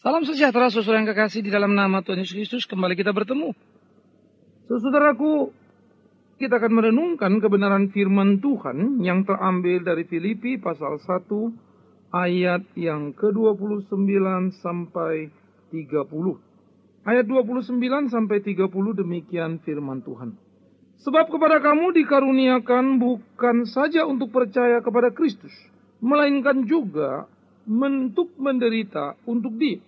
Salam sejahtera saudara yang kekasih di dalam nama Tuhan Yesus Kristus. Kembali kita bertemu. Saudaraku, kita akan merenungkan kebenaran firman Tuhan yang terambil dari Filipi pasal 1 ayat yang ke-29 sampai 30. Ayat 29 sampai 30 demikian firman Tuhan. Sebab kepada kamu dikaruniakan bukan saja untuk percaya kepada Kristus, melainkan juga untuk menderita untuk Dia.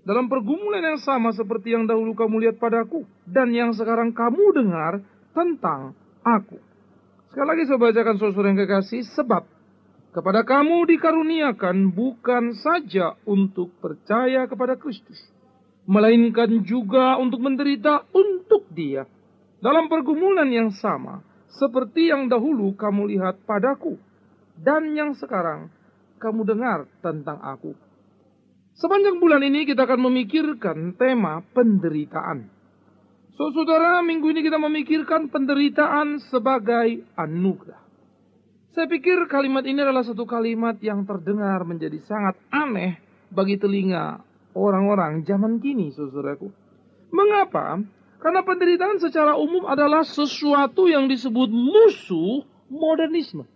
Dalam pergumulan yang sama seperti yang dahulu kamu lihat padaku, dan yang sekarang kamu dengar tentang aku. Sekali lagi saya bacakan saudara yang kekasih, sebab kepada kamu dikaruniakan bukan saja untuk percaya kepada Kristus, melainkan juga untuk menderita untuk Dia. Dalam pergumulan yang sama seperti yang dahulu kamu lihat padaku, dan yang sekarang kamu dengar tentang aku. Sepanjang bulan ini kita akan memikirkan tema penderitaan. Saudara, minggu ini kita memikirkan penderitaan sebagai anugerah. Saya pikir kalimat ini adalah satu kalimat yang terdengar menjadi sangat aneh bagi telinga orang-orang zaman kini, saudaraku. Mengapa? Karena penderitaan secara umum adalah sesuatu yang disebut musuh modernisme.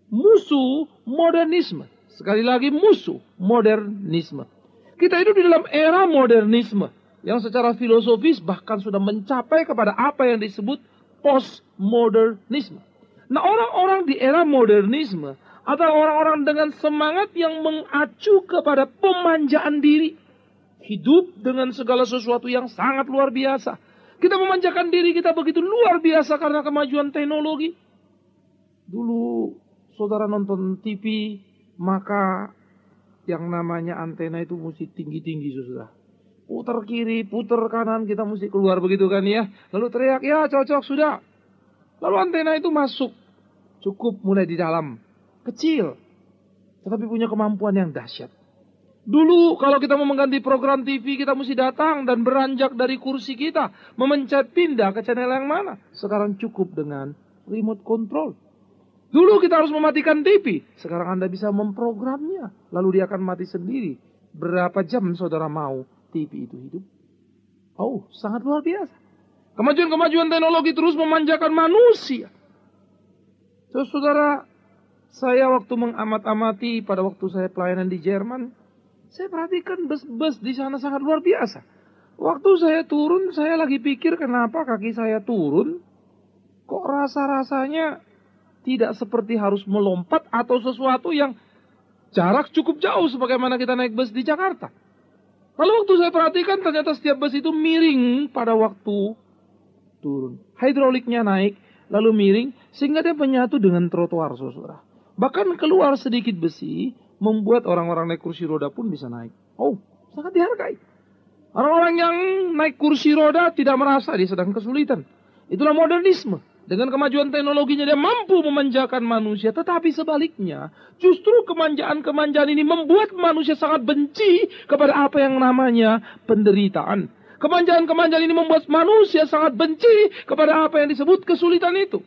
Musuh modernisme. Sekali lagi musuh modernisme. Kita hidup di dalam era modernisme yang secara filosofis bahkan sudah mencapai kepada apa yang disebut postmodernisme. Nah, orang-orang di era modernisme adalah orang-orang dengan semangat yang mengacu kepada pemanjaan diri. Hidup dengan segala sesuatu yang sangat luar biasa. Kita memanjakan diri kita begitu luar biasa karena kemajuan teknologi. Dulu saudara nonton TV, maka yang namanya antena itu mesti tinggi-tinggi, saudara. Putar kiri, putar kanan, kita mesti keluar begitu kan ya. Lalu teriak, ya cocok sudah. Lalu antena itu masuk. Cukup mulai di dalam. Kecil. Tetapi punya kemampuan yang dahsyat. Dulu kalau kita mau mengganti program TV, kita mesti datang dan beranjak dari kursi kita. Memencet pindah ke channel yang mana. Sekarang cukup dengan remote control. Dulu kita harus mematikan TV. Sekarang Anda bisa memprogramnya. Lalu dia akan mati sendiri. Berapa jam saudara mau TV itu hidup? Oh, sangat luar biasa. Kemajuan-kemajuan teknologi terus memanjakan manusia. Saudara, saya waktu mengamat-amati pada waktu saya pelayanan di Jerman, saya perhatikan bus-bus di sana sangat luar biasa. Waktu saya turun, saya lagi pikir kenapa kaki saya turun. Kok rasa-rasanya tidak seperti harus melompat atau sesuatu yang jarak cukup jauh sebagaimana kita naik bus di Jakarta. Lalu waktu saya perhatikan ternyata setiap bus itu miring pada waktu turun. Hidroliknya naik lalu miring sehingga dia menyatu dengan trotoar, saudara. Bahkan keluar sedikit besi membuat orang-orang naik kursi roda pun bisa naik. Oh, sangat dihargai. Orang-orang yang naik kursi roda tidak merasa dia sedang kesulitan. Itulah modernisme. Dengan kemajuan teknologinya dia mampu memanjakan manusia. Tetapi sebaliknya, justru kemanjaan-kemanjaan ini membuat manusia sangat benci kepada apa yang namanya penderitaan. Kemanjaan-kemanjaan ini membuat manusia sangat benci kepada apa yang disebut kesulitan itu.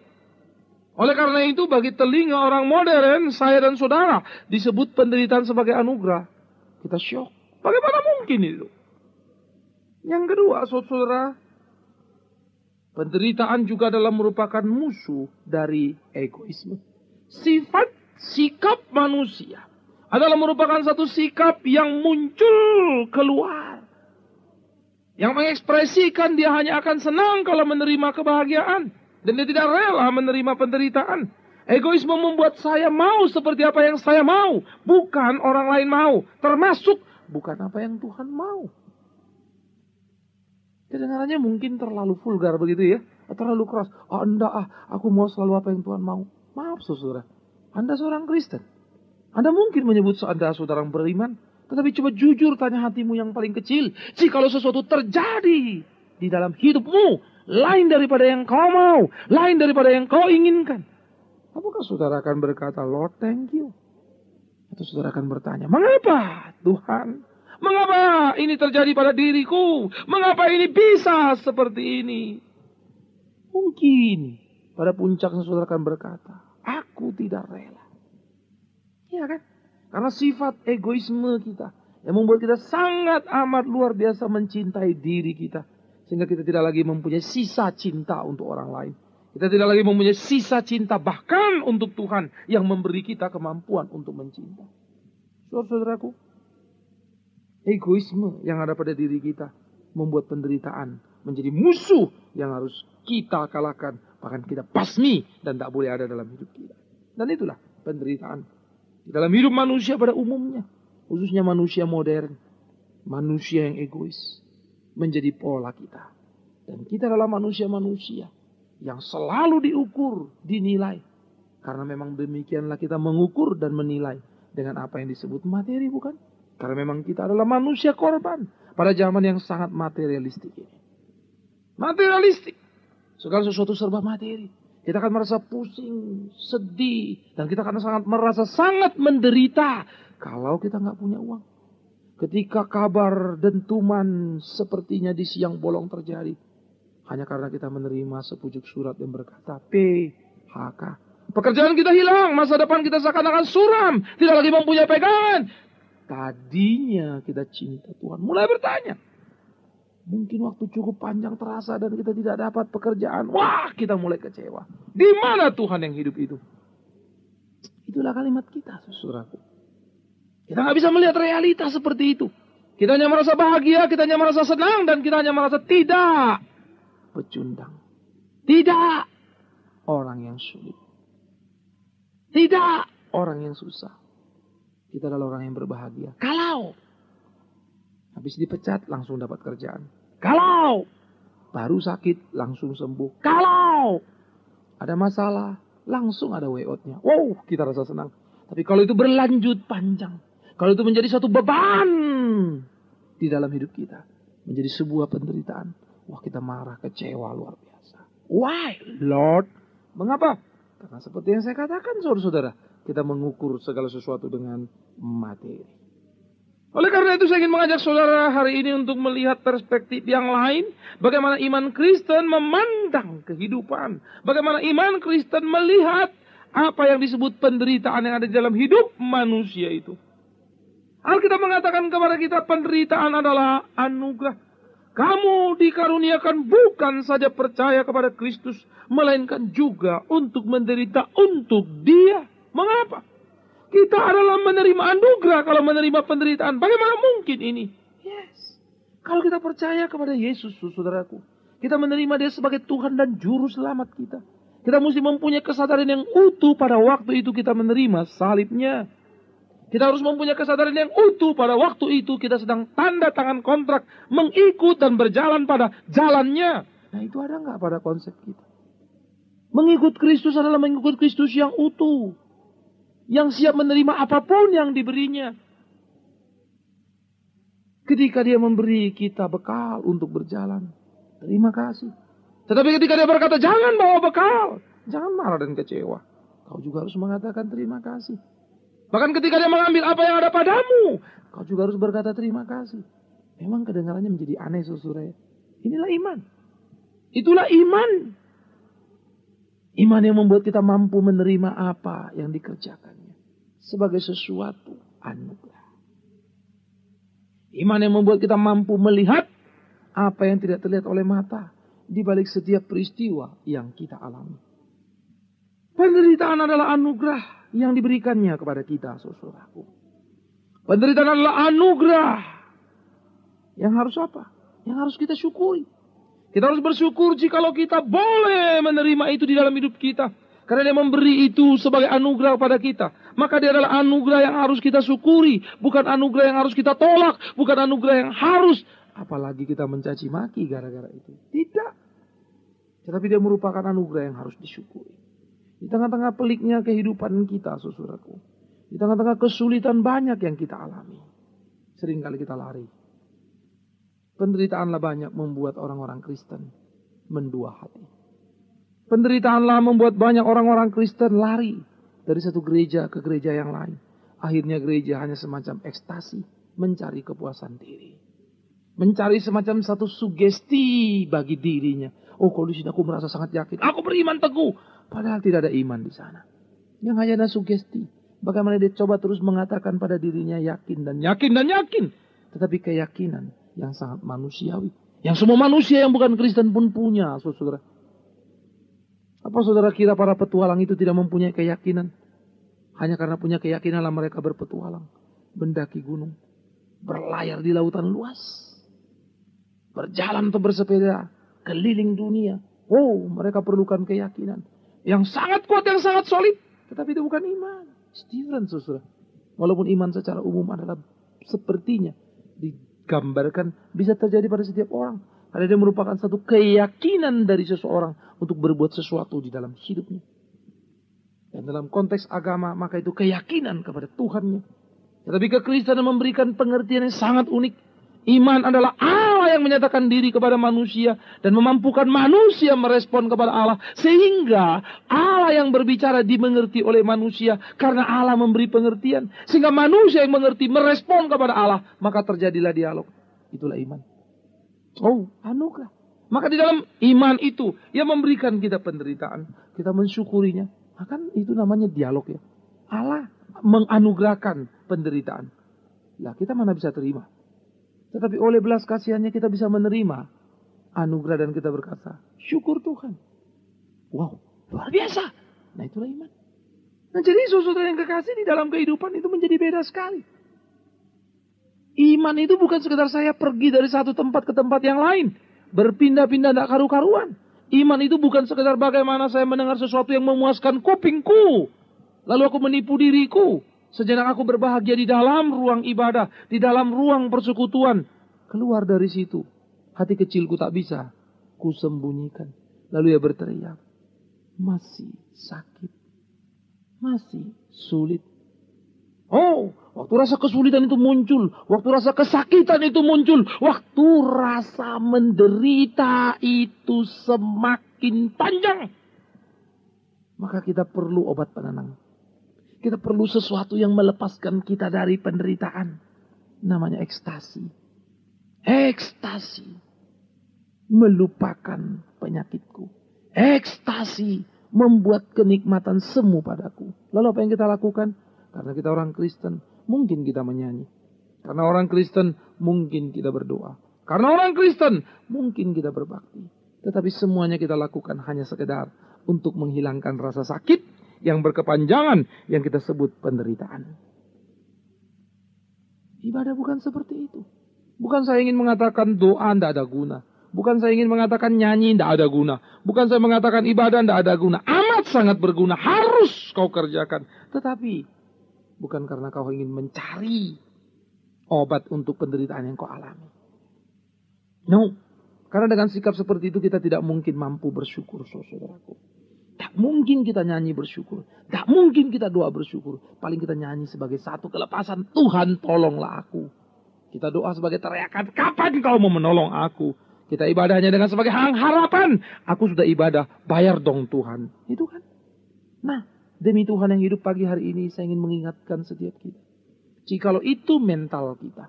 Oleh karena itu, bagi telinga orang modern, saya dan saudara, disebut penderitaan sebagai anugerah. Kita syok. Bagaimana mungkin itu? Yang kedua, saudara, penderitaan juga adalah merupakan musuh dari egoisme. Sikap manusia adalah merupakan satu sikap yang muncul keluar. Yang mengekspresikan dia hanya akan senang kalau menerima kebahagiaan. Dan dia tidak rela menerima penderitaan. Egoisme membuat saya mau seperti apa yang saya mau. Bukan orang lain mau. Termasuk bukan apa yang Tuhan mau. Kedengarannya mungkin terlalu vulgar begitu ya. Terlalu keras. Oh enggak aku mau selalu apa yang Tuhan mau. Maaf saudara. Anda seorang Kristen. Anda mungkin menyebut Anda saudara beriman. Tetapi coba jujur tanya hatimu yang paling kecil. Jikalau sesuatu terjadi di dalam hidupmu. Lain daripada yang kau mau. Lain daripada yang kau inginkan. Apakah saudara akan berkata, Lord thank you? Atau saudara akan bertanya, mengapa Tuhan? Mengapa ini terjadi pada diriku? Mengapa ini bisa seperti ini? Mungkin pada puncaknya saudara akan berkata, aku tidak rela. Iya kan? Karena sifat egoisme kita Yang membuat kita sangat amat luar biasa mencintai diri kita. Sehingga kita tidak lagi mempunyai sisa cinta untuk orang lain. Kita tidak lagi mempunyai sisa cinta bahkan untuk Tuhan yang memberi kita kemampuan untuk mencinta. Saudara-saudaraku, egoisme yang ada pada diri kita membuat penderitaan menjadi musuh yang harus kita kalahkan. Bahkan kita basmi dan tak boleh ada dalam hidup kita. Dan itulah penderitaan di dalam hidup manusia pada umumnya. Khususnya manusia modern. Manusia yang egois. Menjadi pola kita. Dan kita adalah manusia-manusia yang selalu diukur, dinilai. Karena memang demikianlah kita mengukur dan menilai dengan apa yang disebut materi, bukan? Karena memang kita adalah manusia korban pada zaman yang sangat materialistik ini. Materialistik. Segala sesuatu serba materi. Kita akan merasa pusing, sedih. Dan kita akan merasa sangat menderita kalau kita nggak punya uang. Ketika kabar dentuman sepertinya di siang bolong terjadi. Hanya karena kita menerima sepucuk surat yang berkata PHK. Pekerjaan kita hilang, masa depan kita seakan-akan suram. Tidak lagi mempunyai pegangan. Tadinya kita cinta Tuhan. Mulai bertanya. Mungkin waktu cukup panjang terasa dan kita tidak dapat pekerjaan. Wah, kita mulai kecewa. Di mana Tuhan yang hidup itu? Itulah kalimat kita, saudaraku. Kita nggak bisa melihat realita seperti itu. Kita hanya merasa bahagia, kita hanya merasa senang, dan kita hanya merasa tidak pecundang. Tidak orang yang sulit. Tidak orang yang susah. Kita adalah orang yang berbahagia. Kalau habis dipecat langsung dapat kerjaan. Kalau baru sakit langsung sembuh. Kalau ada masalah langsung ada way out-nya. Wow, kita rasa senang. Tapi kalau itu berlanjut panjang. Kalau itu menjadi satu beban di dalam hidup kita. Menjadi sebuah penderitaan. Wah, kita marah, kecewa luar biasa. Why, Lord? Mengapa? Karena seperti yang saya katakan, saudara-saudara. Kita mengukur segala sesuatu dengan materi. Oleh karena itu saya ingin mengajak saudara hari ini untuk melihat perspektif yang lain. Bagaimana iman Kristen memandang kehidupan. Bagaimana iman Kristen melihat apa yang disebut penderitaan yang ada di dalam hidup manusia itu. Alkitab mengatakan kepada kita penderitaan adalah anugerah. Kamu dikaruniakan bukan saja percaya kepada Kristus, melainkan juga untuk menderita untuk Dia. Mengapa? Kita adalah menerima anugerah kalau menerima penderitaan. Bagaimana mungkin ini? Yes. Kalau kita percaya kepada Yesus, saudaraku, kita menerima Dia sebagai Tuhan dan Juru Selamat kita. Kita mesti mempunyai kesadaran yang utuh pada waktu itu kita menerima salibnya. Kita harus mempunyai kesadaran yang utuh pada waktu itu kita sedang tanda tangan kontrak mengikut dan berjalan pada jalannya. Nah, itu ada nggak pada konsep kita? Mengikut Kristus adalah mengikut Kristus yang utuh. Yang siap menerima apapun yang diberinya. Ketika Dia memberi kita bekal untuk berjalan. Terima kasih. Tetapi ketika Dia berkata jangan bawa bekal. Jangan marah dan kecewa. Kau juga harus mengatakan terima kasih. Bahkan ketika Dia mengambil apa yang ada padamu, kau juga harus berkata terima kasih. Memang kedengarannya menjadi aneh, saudara. Inilah iman. Itulah iman. Iman yang membuat kita mampu menerima apa yang dikerjakannya. Sebagai sesuatu anugerah. Iman yang membuat kita mampu melihat apa yang tidak terlihat oleh mata. Di balik setiap peristiwa yang kita alami. Penderitaan adalah anugerah yang diberikannya kepada kita, saudaraku. Penderitaan adalah anugerah. Yang harus apa? Yang harus kita syukuri. Kita harus bersyukur jikalau kita boleh menerima itu di dalam hidup kita. Karena Dia memberi itu sebagai anugerah kepada kita. Maka Dia adalah anugerah yang harus kita syukuri. Bukan anugerah yang harus kita tolak. Bukan anugerah yang harus. Apalagi kita mencaci maki gara-gara itu. Tidak. Tetapi Dia merupakan anugerah yang harus disyukuri. Di tengah-tengah peliknya kehidupan kita, saudaraku. Di tengah-tengah kesulitan banyak yang kita alami. Seringkali kita lari. Penderitaanlah banyak membuat orang-orang Kristen mendua hati. Penderitaanlah membuat banyak orang-orang Kristen lari dari satu gereja ke gereja yang lain. Akhirnya gereja hanya semacam ekstasi, mencari kepuasan diri. Mencari semacam satu sugesti bagi dirinya. Oh, kalau di sini aku merasa sangat yakin. Aku beriman teguh. Padahal tidak ada iman di sana. Yang hanya ada sugesti. Bagaimana dia coba terus mengatakan pada dirinya yakin dan yakin dan yakin. tetapi keyakinan yang sangat manusiawi. Yang semua manusia yang bukan Kristen pun punya, saudara. Apa saudara kira para petualang itu tidak mempunyai keyakinan? Hanya karena punya keyakinanlah mereka berpetualang, mendaki gunung, berlayar di lautan luas, berjalan atau bersepeda keliling dunia. Oh, mereka perlukan keyakinan yang sangat kuat, yang sangat solid. Tetapi itu bukan iman. Different, saudara. Walaupun iman secara umum adalah sepertinya digambarkan bisa terjadi pada setiap orang. Karena dia merupakan satu keyakinan dari seseorang untuk berbuat sesuatu di dalam hidupnya. Dan dalam konteks agama, maka itu keyakinan kepada Tuhannya. Tetapi kekristenan memberikan pengertian yang sangat unik. Iman adalah Allah yang menyatakan diri kepada manusia dan memampukan manusia merespon kepada Allah. Sehingga Allah yang berbicara dimengerti oleh manusia karena Allah memberi pengertian. Sehingga manusia yang mengerti merespon kepada Allah. Maka terjadilah dialog. Itulah iman. Oh, anugerah. Maka di dalam iman itu, ia memberikan kita penderitaan. Kita mensyukurinya. Maka itu namanya dialog ya. Allah menganugerahkan penderitaan. Lah kita mana bisa terima. Tetapi oleh belas kasihannya kita bisa menerima anugerah dan kita berkata, syukur Tuhan. Wow, luar biasa. Nah itulah iman. Nah jadi saudara yang kekasih di dalam kehidupan itu menjadi beda sekali. Iman itu bukan sekedar saya pergi dari satu tempat ke tempat yang lain. Berpindah-pindah tidak karu-karuan. Iman itu bukan sekedar bagaimana saya mendengar sesuatu yang memuaskan kupingku. Lalu aku menipu diriku. Sejenak aku berbahagia di dalam ruang ibadah. Di dalam ruang persekutuan. Keluar dari situ. Hati kecilku tak bisa kusembunyikan. Lalu ia berteriak. Masih sakit. Masih sulit. Oh, waktu rasa kesulitan itu muncul. Waktu rasa kesakitan itu muncul. Waktu rasa menderita itu semakin panjang. Maka kita perlu obat penenang. Kita perlu sesuatu yang melepaskan kita dari penderitaan. Namanya ekstasi. Ekstasi. Melupakan penyakitku. Ekstasi. Membuat kenikmatan semu padaku. Lalu apa yang kita lakukan? Karena kita orang Kristen, mungkin kita menyanyi. Karena orang Kristen, mungkin kita berdoa. Karena orang Kristen, mungkin kita berbakti. Tetapi semuanya kita lakukan hanya sekedar untuk menghilangkan rasa sakit yang berkepanjangan yang kita sebut penderitaan. Ibadah bukan seperti itu. Bukan saya ingin mengatakan doa tidak ada guna. Bukan saya ingin mengatakan nyanyi tidak ada guna. Bukan saya mengatakan ibadah tidak ada guna. Amat sangat berguna. Harus kau kerjakan. Tetapi bukan karena kau ingin mencari obat untuk penderitaan yang kau alami. No. Karena dengan sikap seperti itu kita tidak mungkin mampu bersyukur, saudaraku. Tak mungkin kita nyanyi bersyukur. Tak mungkin kita doa bersyukur. Paling kita nyanyi sebagai satu kelepasan. Tuhan tolonglah aku. Kita doa sebagai teriakan. Kapan kau mau menolong aku? Kita ibadahnya dengan sebagai harapan. Aku sudah ibadah. Bayar dong Tuhan. Itu kan. Nah. Demi Tuhan yang hidup pagi hari ini, saya ingin mengingatkan setiap kita. Jikalau itu mental kita,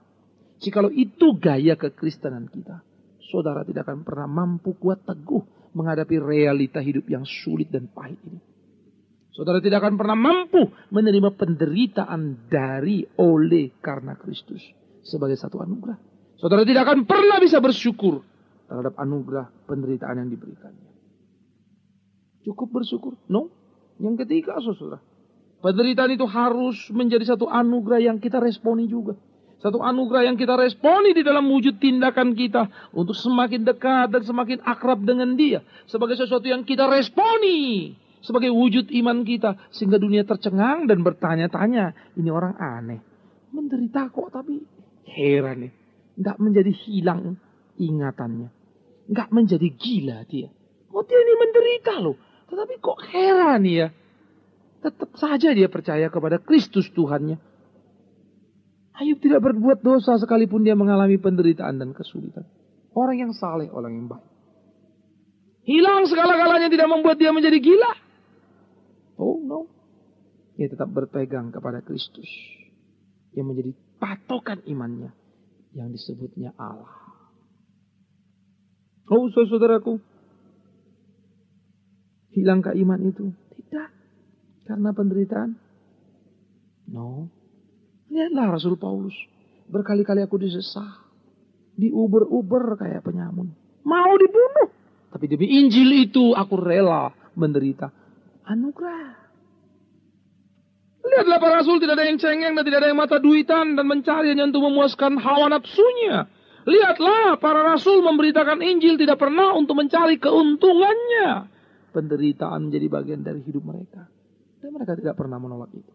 jikalau itu gaya kekristenan kita, saudara tidak akan pernah mampu kuat teguh menghadapi realita hidup yang sulit dan pahit ini. Saudara tidak akan pernah mampu menerima penderitaan dari oleh karena Kristus sebagai satu anugerah. Saudara tidak akan pernah bisa bersyukur terhadap anugerah penderitaan yang diberikannya. Cukup bersyukur? No. Yang ketiga, saudara, penderitaan itu harus menjadi satu anugerah yang kita responi juga. Satu anugerah yang kita responi di dalam wujud tindakan kita untuk semakin dekat dan semakin akrab dengan Dia. Sebagai sesuatu yang kita responi sebagai wujud iman kita. Sehingga dunia tercengang dan bertanya-tanya, ini orang aneh. Menderita kok tapi heran nih. Nggak menjadi hilang ingatannya. Nggak menjadi gila dia. Oh dia ini menderita loh. Tetapi kok heran ya. Tetap saja dia percaya kepada Kristus Tuhannya. Ayub tidak berbuat dosa sekalipun dia mengalami penderitaan dan kesulitan. Orang yang saleh, orang yang baik. Hilang segala-galanya tidak membuat dia menjadi gila. Oh no. Dia tetap berpegang kepada Kristus. Yang menjadi patokan imannya. Yang disebutnya Allah. Oh saudaraku. Hilangkah iman itu? Tidak. Karena penderitaan? No. Lihatlah Rasul Paulus. Berkali-kali aku disesah. Diuber-uber kayak penyamun. Mau dibunuh. Tapi demi Injil itu aku rela menderita. Anugerah. Lihatlah para rasul, tidak ada yang cengeng dan tidak ada yang mata duitan dan mencari hanya untuk memuaskan hawa nafsunya. Lihatlah para rasul memberitakan Injil tidak pernah untuk mencari keuntungannya. Penderitaan menjadi bagian dari hidup mereka. Dan mereka tidak pernah menolak itu.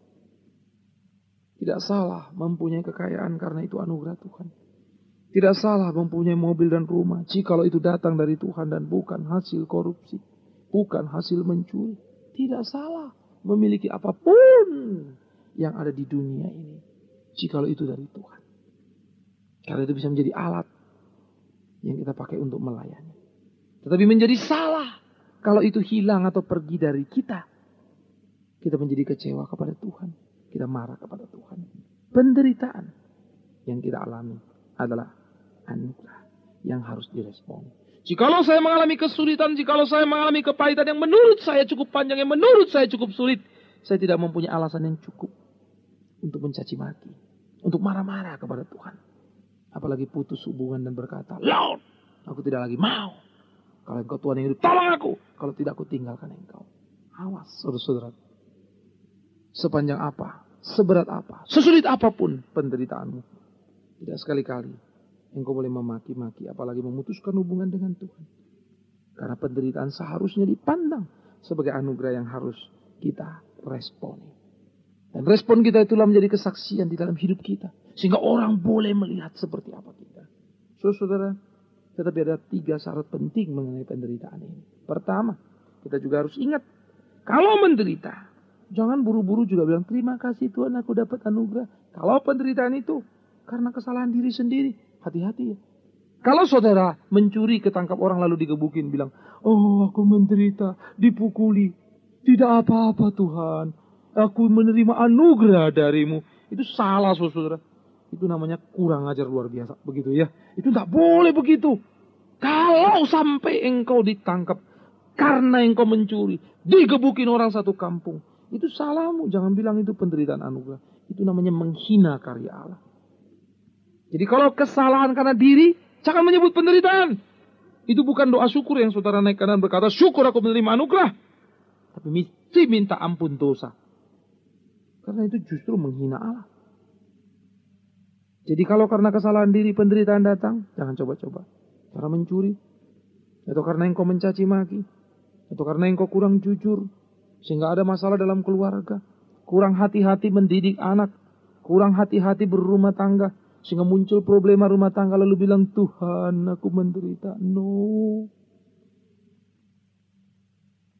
Tidak salah mempunyai kekayaan karena itu anugerah Tuhan. Tidak salah mempunyai mobil dan rumah jikalau itu datang dari Tuhan dan bukan hasil korupsi. Bukan hasil mencuri. Tidak salah memiliki apapun yang ada di dunia ini jikalau itu dari Tuhan. Karena itu bisa menjadi alat yang kita pakai untuk melayani. Tetapi menjadi salah kalau itu hilang atau pergi dari kita. Kita menjadi kecewa kepada Tuhan. Kita marah kepada Tuhan. Penderitaan yang kita alami adalah anugerah yang harus direspon. Jikalau saya mengalami kesulitan, jikalau saya mengalami kepahitan yang menurut saya cukup panjang, yang menurut saya cukup sulit, saya tidak mempunyai alasan yang cukup untuk mencaci maki, untuk marah-marah kepada Tuhan. Apalagi putus hubungan dan berkata, Lord, aku tidak lagi mau. Kalau engkau Tuhan yang hidup, tolong aku. Kalau tidak, aku tinggalkan engkau. Awas, saudara-saudara. Sepanjang apa, seberat apa, sesulit apapun penderitaanmu, tidak sekali-kali engkau boleh memaki-maki, apalagi memutuskan hubungan dengan Tuhan. Karena penderitaan seharusnya dipandang sebagai anugerah yang harus kita responi. Dan respon kita itulah menjadi kesaksian di dalam hidup kita. Sehingga orang boleh melihat seperti apa kita. Saudara, tetapi ada 3 syarat penting mengenai penderitaan ini. Pertama, kita juga harus ingat, kalau menderita, jangan buru-buru juga bilang, terima kasih Tuhan aku dapat anugerah. Kalau penderitaan itu karena kesalahan diri sendiri, hati-hati ya. Kalau saudara mencuri ketangkap orang lalu digebukin, bilang, oh aku menderita, dipukuli. Tidak apa-apa Tuhan, aku menerima anugerah darimu. Itu salah saudara. Itu namanya kurang ajar luar biasa. Begitu ya. Itu tidak boleh begitu. Kalau sampai engkau ditangkap karena engkau mencuri, digebukin orang satu kampung, itu salahmu. Jangan bilang itu penderitaan anugerah. Itu namanya menghina karya Allah. Jadi kalau kesalahan karena diri, jangan menyebut penderitaan. Itu bukan doa syukur yang saudara naikkan dan berkata, syukur aku menerima anugerah. Tapi mesti minta ampun dosa. Karena itu justru menghina Allah. Jadi kalau karena kesalahan diri penderitaan datang, jangan coba-coba. Karena mencuri, atau karena engkau mencaci maki, atau karena engkau kurang jujur, sehingga ada masalah dalam keluarga, kurang hati-hati mendidik anak, kurang hati-hati berumah tangga, sehingga muncul problema rumah tangga lalu bilang, Tuhan aku menderita. No.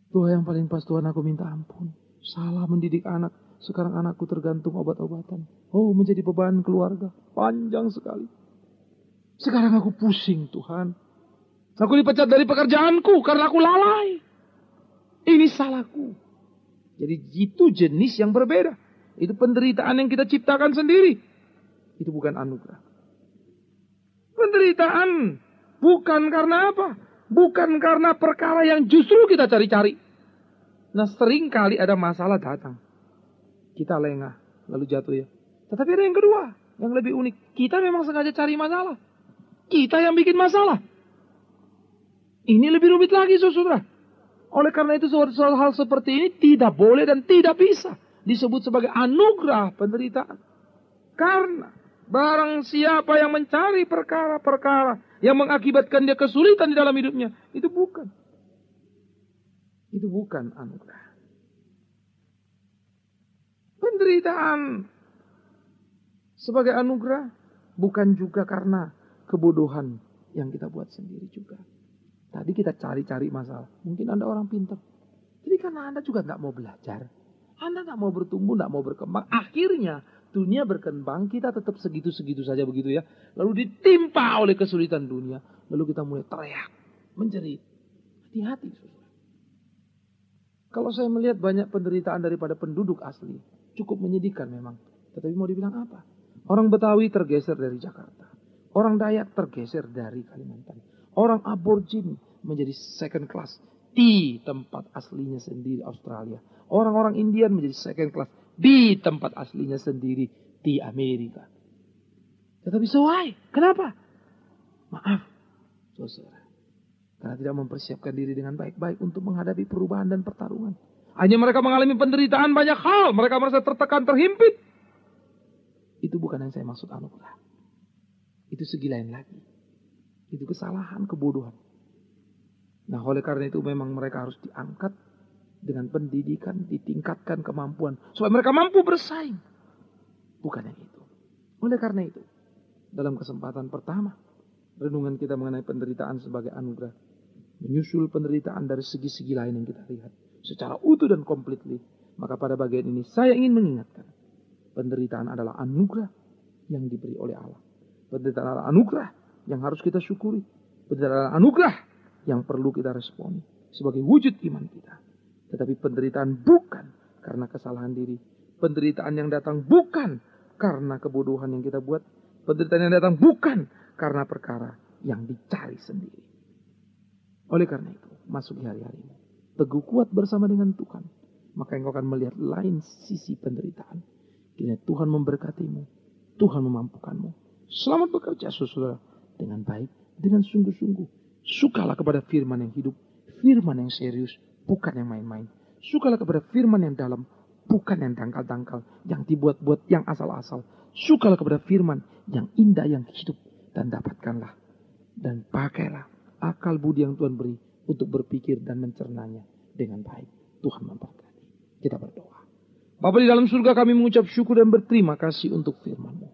Doa yang paling pas, Tuhan aku minta ampun. Salah mendidik anak. Sekarang anakku tergantung obat-obatan. Oh, menjadi beban keluarga. Panjang sekali. Sekarang aku pusing, Tuhan. Aku dipecat dari pekerjaanku karena aku lalai. Ini salahku. Jadi itu jenis yang berbeda. Itu penderitaan yang kita ciptakan sendiri. Itu bukan anugerah. Penderitaan bukan karena apa? Bukan karena perkara yang justru kita cari-cari. Nah, sering kali ada masalah datang. Kita lengah, lalu jatuh ya. Tetapi ada yang kedua, yang lebih unik. Kita memang sengaja cari masalah. Kita yang bikin masalah. Ini lebih rumit lagi, saudara. Oleh karena itu, soal hal seperti ini tidak boleh dan tidak bisa disebut sebagai anugerah penderitaan. Karena barang siapa yang mencari perkara-perkara yang mengakibatkan dia kesulitan di dalam hidupnya, itu bukan anugerah. Penderitaan sebagai anugerah bukan juga karena kebodohan yang kita buat sendiri juga. Tadi kita cari-cari masalah. Mungkin Anda orang pintar. Jadi karena Anda juga tidak mau belajar. Anda tidak mau bertumbuh, tidak mau berkembang. Akhirnya dunia berkembang, kita tetap segitu-segitu saja begitu ya. Lalu ditimpa oleh kesulitan dunia. Lalu kita mulai teriak, menjerit. Hati-hati. Kalau saya melihat banyak penderitaan daripada penduduk asli, cukup menyedihkan memang. Tetapi mau dibilang apa? Orang Betawi tergeser dari Jakarta. Orang Dayak tergeser dari Kalimantan. Orang aborigin menjadi second class di tempat aslinya sendiri Australia. Orang-orang Indian menjadi second class di tempat aslinya sendiri di Amerika. Tetapi why? Kenapa? Maaf, saudara. Karena tidak mempersiapkan diri dengan baik-baik untuk menghadapi perubahan dan pertarungan. Hanya mereka mengalami penderitaan banyak hal. Mereka merasa tertekan, terhimpit. Itu bukan yang saya maksud anugerah. Itu segi lain lagi. Itu kesalahan, kebodohan. Nah, oleh karena itu memang mereka harus diangkat dengan pendidikan, ditingkatkan kemampuan. Supaya mereka mampu bersaing. Bukan yang itu. Oleh karena itu, dalam kesempatan pertama, renungan kita mengenai penderitaan sebagai anugerah. Menyusul penderitaan dari segi-segi lain yang kita lihat. Secara utuh dan completely. Maka pada bagian ini saya ingin mengingatkan. Penderitaan adalah anugerah yang diberi oleh Allah. Penderitaan adalah anugerah yang harus kita syukuri. Penderitaan adalah anugerah yang perlu kita responi. Sebagai wujud iman kita. Tetapi penderitaan bukan karena kesalahan diri. Penderitaan yang datang bukan karena kebodohan yang kita buat. Penderitaan yang datang bukan karena perkara yang dicari sendiri. Oleh karena itu, masuki hari-harimu. Teguh kuat bersama dengan Tuhan. Maka engkau akan melihat lain sisi penderitaan. Kiranya Tuhan memberkatimu. Tuhan memampukanmu. Selamat bekerja saudara. Dengan baik, dengan sungguh-sungguh. Sukalah kepada firman yang hidup. Firman yang serius, bukan yang main-main. Sukalah kepada firman yang dalam, bukan yang dangkal-dangkal. Yang dibuat-buat, yang asal-asal. Sukalah kepada firman yang indah, yang hidup. Dan dapatkanlah. Dan pakailah akal budi yang Tuhan beri untuk berpikir dan mencernanya dengan baik. Tuhan memberkati. Kita berdoa. Bapa di dalam surga, kami mengucap syukur dan berterima kasih untuk firman-Mu.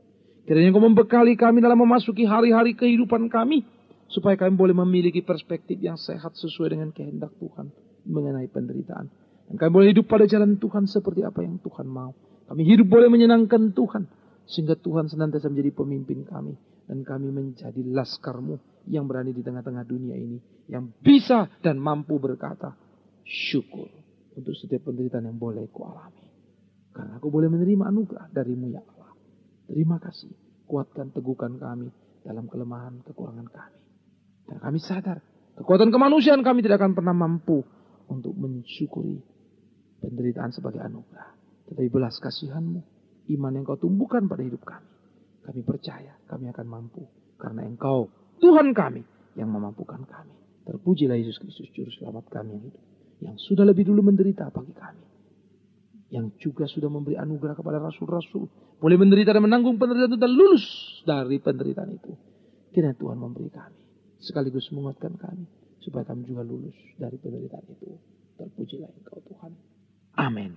Kiranya Engkau membekali kami dalam memasuki hari-hari kehidupan kami. Supaya kami boleh memiliki perspektif yang sehat sesuai dengan kehendak Tuhan mengenai penderitaan. Dan kami boleh hidup pada jalan Tuhan seperti apa yang Tuhan mau. Kami hidup boleh menyenangkan Tuhan. Sehingga Tuhan senantiasa menjadi pemimpin kami. Dan kami menjadi laskar-Mu yang berani di tengah-tengah dunia ini. Yang bisa dan mampu berkata, syukur untuk setiap penderitaan yang boleh kualami. Karena aku boleh menerima anugerah dari-Mu ya Allah. Terima kasih. Kuatkan, teguhkan kami dalam kelemahan, kekurangan kami. Dan kami sadar, kekuatan kemanusiaan kami tidak akan pernah mampu untuk mensyukuri penderitaan sebagai anugerah. Tetapi belas kasihan-Mu, iman yang Kau tumbuhkan pada hidup kami. Kami percaya kami akan mampu. Karena Engkau, Tuhan kami, yang memampukan kami. Terpujilah Yesus Kristus, Juru Selamat kami yang hidup. Yang sudah lebih dulu menderita bagi kami. Yang juga sudah memberi anugerah kepada rasul-rasul. Boleh menderita dan menanggung penderitaan itu dan lulus dari penderitaan itu. Kiranya Tuhan memberi kami. Sekaligus menguatkan kami. Supaya kami juga lulus dari penderitaan itu. Terpujilah Engkau Tuhan. Amin.